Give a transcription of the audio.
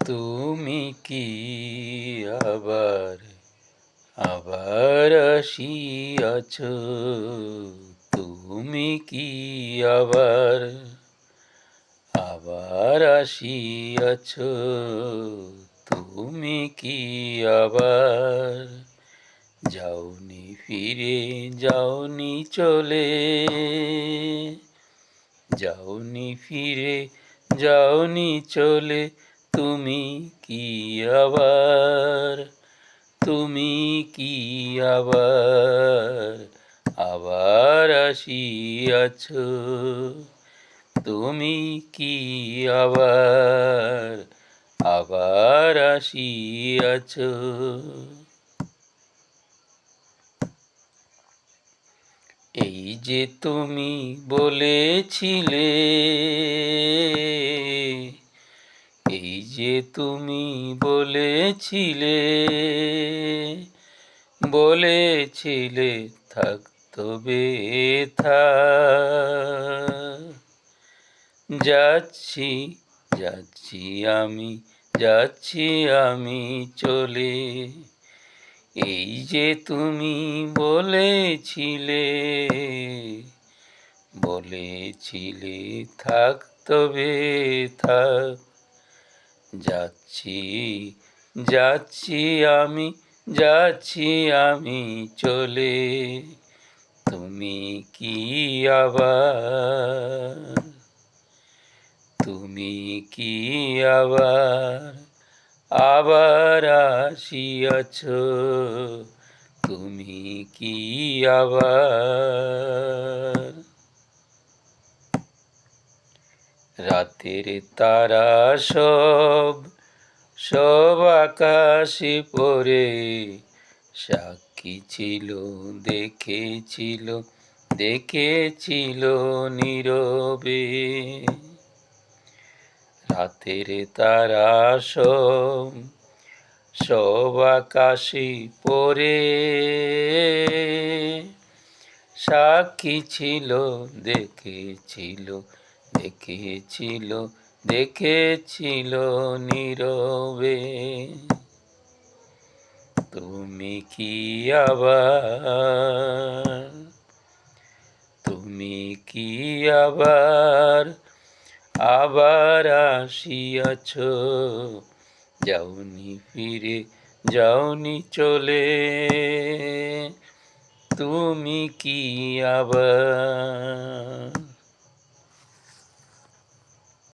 তুমি কি আবার আবার আসিয়াছ? তুমি কি আবার আবার আসিয়াছ? তুমি কি আবার যাওনি ফিরে, যাওনি চলে, যাওনি ফিরে, যাওনি চলে, তুমি কি আবার, তুমি কি আবার আবার আসিয়াছ? তুমি কি আবার আবার আসিয়াছ? এই যে তুমি বলেছিলে, এই যে তুমি বলেছিলে, বলেছিলে থাকতো ব্যথা। যাচ্ছি যাচ্ছি আমি, যাচ্ছি আমি চলে। এই যে তুমি বলেছিলে, বলেছিলে থাকতো ব্যথা। যাচ্ছি যাচ্ছি আমি, যাচ্ছি আমি চলে। তুমি কি আবার, তুমি কি আবার আবার আসিয়াছ? তুমি কি আবার রাতের তারা সব সব আকাশে পড়ে সাক্ষী ছিল, দেখেছিল, দেখেছিল নীরবে। রাতের তারা সব সব আকাশে পড়ে সাক্ষী ছিল, দেখেছিল, দেখেছিল, দেখেছিল নীরবে। তুমি কি আবার, তুমি কি আবার আবার আসিয়াছ? যাওনি ফিরে, যাওনি চলে, তুমি কি আবার